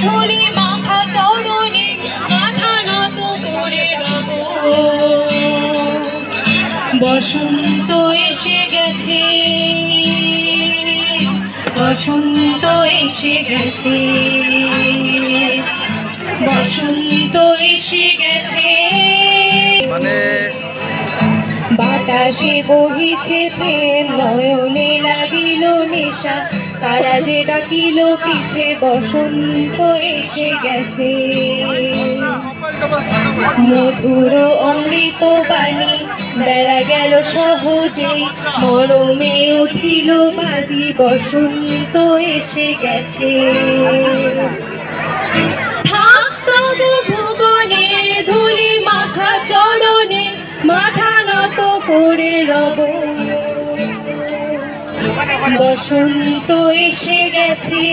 ধুলি মাখা চরণে মাথা নত করে রব। বসন্ত এসে গেছে, বসন্ত এসে গেছে, বসন্ত এসে গেছে। বাতাসে বহিছে প্রেম, নয়নে লাগিল নেশা, কারা যে ডাকিল পিছে, বসন্ত এসে গেছে। মধুর অমৃত বাণী বেলা গেল সহজেই, মরমে উঠিল বাজি, বসন্ত এসে গেছে। থাক তবু ভুবনের ধুলি মাখা চরণে মাথা নত করে রব। বসন্ত এসে গেছে।